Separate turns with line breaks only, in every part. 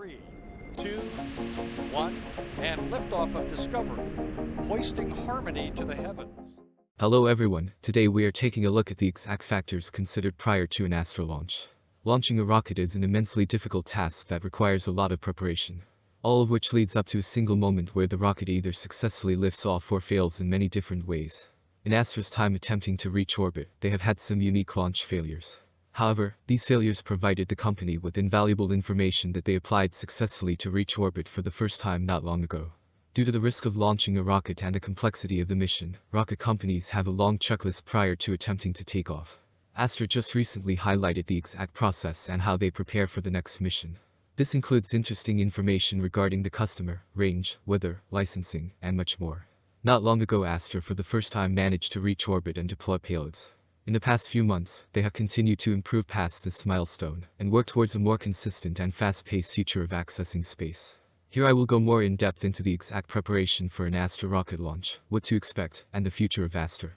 3, 2, 1, and liftoff of Discovery, hoisting harmony to the heavens.
Hello everyone, today we are taking a look at the exact factors considered prior to an Astra launch. Launching a rocket is an immensely difficult task that requires a lot of preparation. All of which leads up to a single moment where the rocket either successfully lifts off or fails in many different ways. In Astra's time attempting to reach orbit, they have had some unique launch failures. However, these failures provided the company with invaluable information that they applied successfully to reach orbit for the first time not long ago. Due to the risk of launching a rocket and the complexity of the mission, rocket companies have a long checklist prior to attempting to take off. Astra just recently highlighted the exact process and how they prepare for the next mission. This includes interesting information regarding the customer, range, weather, licensing, and much more. Not long ago Astra for the first time managed to reach orbit and deploy payloads. In the past few months, they have continued to improve past this milestone and work towards a more consistent and fast-paced future of accessing space. Here I will go more in depth into the exact preparation for an Astra rocket launch, what to expect, and the future of Astra.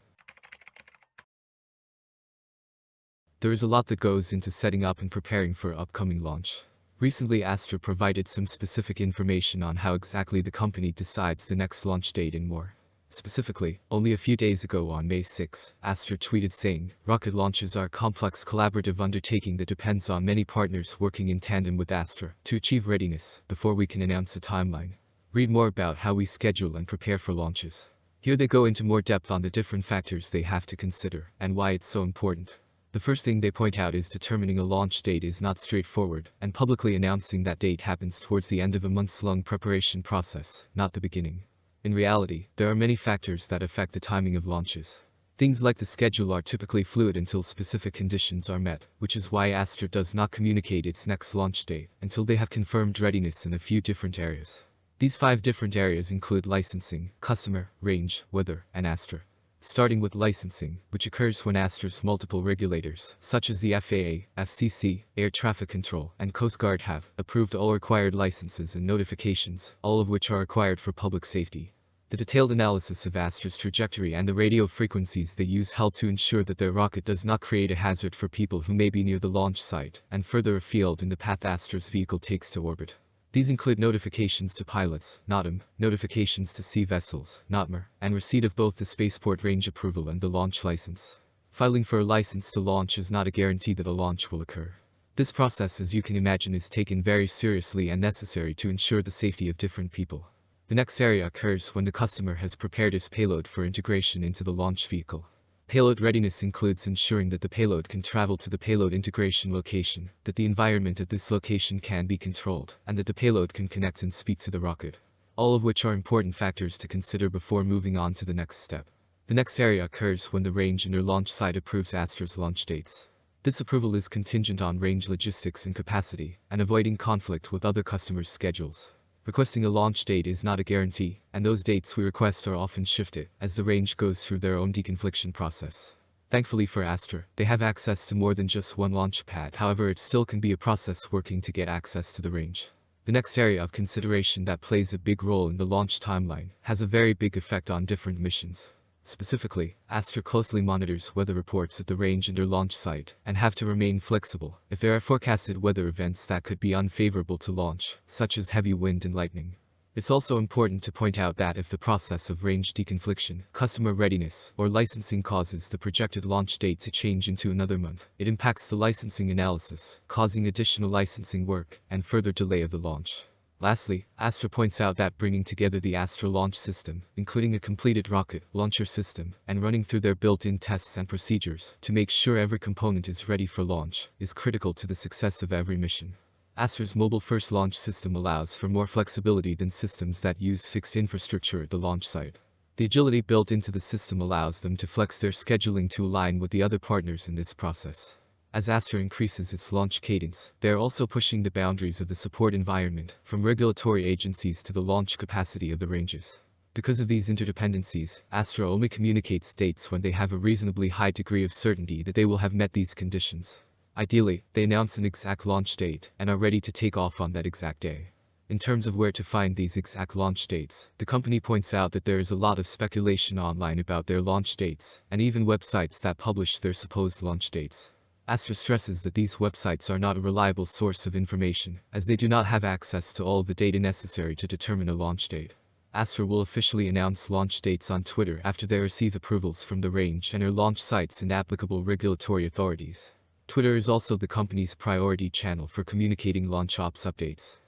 There is a lot that goes into setting up and preparing for an upcoming launch. Recently Astra provided some specific information on how exactly the company decides the next launch date and more. Specifically, only a few days ago on May 6, Astra tweeted saying, "Rocket launches are a complex collaborative undertaking that depends on many partners working in tandem with Astra to achieve readiness before we can announce a timeline. Read more about how we schedule and prepare for launches." Here they go into more depth on the different factors they have to consider and why it's so important. The first thing they point out is determining a launch date is not straightforward, and publicly announcing that date happens towards the end of a months-long preparation process, not the beginning. In reality, there are many factors that affect the timing of launches. Things like the schedule are typically fluid until specific conditions are met, which is why Astra does not communicate its next launch date until they have confirmed readiness in a few different areas. These 5 different areas include licensing, customer, range, weather, and Astra. Starting with licensing, which occurs when Astra's multiple regulators, such as the FAA, FCC, Air Traffic Control, and Coast Guard have approved all required licenses and notifications, all of which are required for public safety. The detailed analysis of Astra's trajectory and the radio frequencies they use help to ensure that their rocket does not create a hazard for people who may be near the launch site and further afield in the path Astra's vehicle takes to orbit. These include notifications to pilots, NOTAM, notifications to sea vessels, NOTMR, and receipt of both the spaceport range approval and the launch license. Filing for a license to launch is not a guarantee that a launch will occur. This process, as you can imagine, is taken very seriously and necessary to ensure the safety of different people. The next area occurs when the customer has prepared its payload for integration into the launch vehicle. Payload readiness includes ensuring that the payload can travel to the payload integration location, that the environment at this location can be controlled, and that the payload can connect and speak to the rocket. All of which are important factors to consider before moving on to the next step. The next area occurs when the range and or launch site approves Astra's launch dates. This approval is contingent on range logistics and capacity, and avoiding conflict with other customers' schedules. Requesting a launch date is not a guarantee, and those dates we request are often shifted, as the range goes through their own deconfliction process. Thankfully for Astra, they have access to more than just one launch pad, however it still can be a process working to get access to the range. The next area of consideration that plays a big role in the launch timeline has a very big effect on different missions. Specifically, Astra closely monitors weather reports at the range and their launch site, and have to remain flexible if there are forecasted weather events that could be unfavorable to launch, such as heavy wind and lightning. It's also important to point out that if the process of range deconfliction, customer readiness, or licensing causes the projected launch date to change into another month, it impacts the licensing analysis, causing additional licensing work, and further delay of the launch. Lastly, Astra points out that bringing together the Astra launch system, including a completed rocket launcher system, and running through their built-in tests and procedures to make sure every component is ready for launch, is critical to the success of every mission. Astra's mobile-first launch system allows for more flexibility than systems that use fixed infrastructure at the launch site. The agility built into the system allows them to flex their scheduling to align with the other partners in this process. As Astra increases its launch cadence, they are also pushing the boundaries of the support environment, from regulatory agencies to the launch capacity of the ranges. Because of these interdependencies, Astra only communicates dates when they have a reasonably high degree of certainty that they will have met these conditions. Ideally, they announce an exact launch date and are ready to take off on that exact day. In terms of where to find these exact launch dates, the company points out that there is a lot of speculation online about their launch dates, and even websites that publish their supposed launch dates. Astra stresses that these websites are not a reliable source of information, as they do not have access to all of the data necessary to determine a launch date. Astra will officially announce launch dates on Twitter after they receive approvals from the range and their launch sites and applicable regulatory authorities. Twitter is also the company's priority channel for communicating launch ops updates.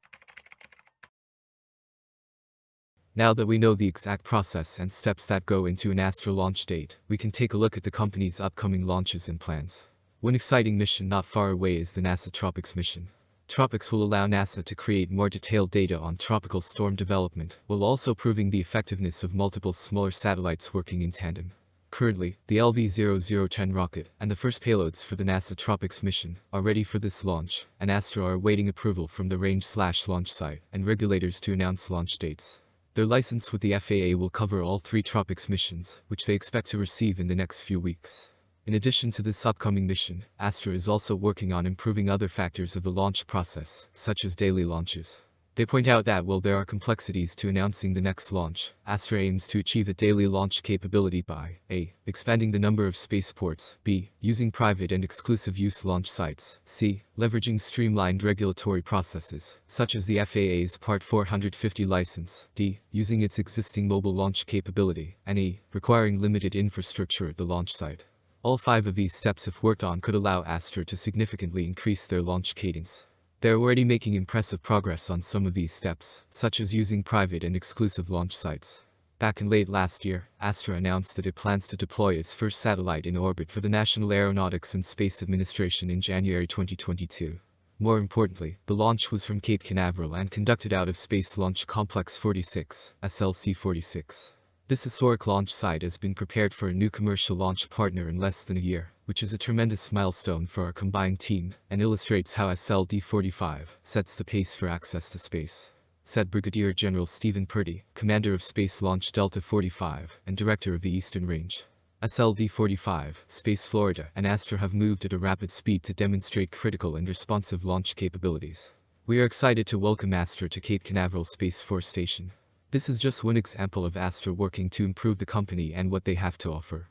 Now that we know the exact process and steps that go into an Astra launch date, we can take a look at the company's upcoming launches and plans. One exciting mission not far away is the NASA Tropics mission. Tropics will allow NASA to create more detailed data on tropical storm development, while also proving the effectiveness of multiple smaller satellites working in tandem. Currently, the LV-0010 rocket and the first payloads for the NASA Tropics mission are ready for this launch, and Astra are awaiting approval from the range/launch site and regulators to announce launch dates. Their license with the FAA will cover all 3 Tropics missions, which they expect to receive in the next few weeks. In addition to this upcoming mission, Astra is also working on improving other factors of the launch process, such as daily launches. They point out that while there are complexities to announcing the next launch, Astra aims to achieve a daily launch capability by a. expanding the number of spaceports, b. using private and exclusive use launch sites, c. leveraging streamlined regulatory processes, such as the FAA's Part 450 license, d. using its existing mobile launch capability, and e. requiring limited infrastructure at the launch site. All 5 of these steps, if worked on, could allow Astra to significantly increase their launch cadence. They're already making impressive progress on some of these steps, such as using private and exclusive launch sites. Back in late last year, Astra announced that it plans to deploy its first satellite in orbit for the National Aeronautics and Space Administration in January 2022. More importantly, the launch was from Cape Canaveral and conducted out of Space Launch Complex 46, SLC-46. This historic launch site has been prepared for a new commercial launch partner in less than a year, which is a tremendous milestone for our combined team, and illustrates how SLD-45 sets the pace for access to space, said Brigadier General Stephen Purdy, commander of Space Launch Delta 45 and director of the Eastern Range. SLD-45, Space Florida, and Astra have moved at a rapid speed to demonstrate critical and responsive launch capabilities. We are excited to welcome Astra to Cape Canaveral Space Force Station. This is just one example of Astra working to improve the company and what they have to offer.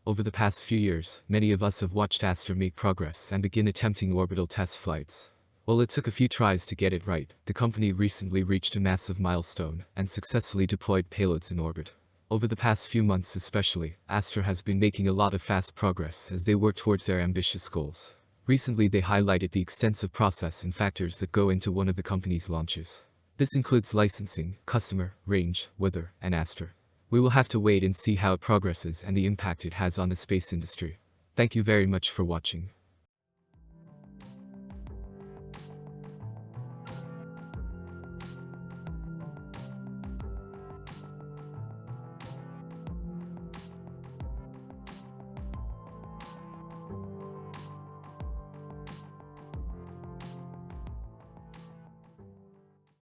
Over the past few years, many of us have watched Astra make progress and begin attempting orbital test flights. While it took a few tries to get it right, the company recently reached a massive milestone and successfully deployed payloads in orbit. Over the past few months especially, Astra has been making a lot of fast progress as they work towards their ambitious goals. Recently they highlighted the extensive process and factors that go into one of the company's launches. This includes licensing, customer, range, weather, and Astra. We will have to wait and see how it progresses and the impact it has on the space industry. Thank you very much for watching.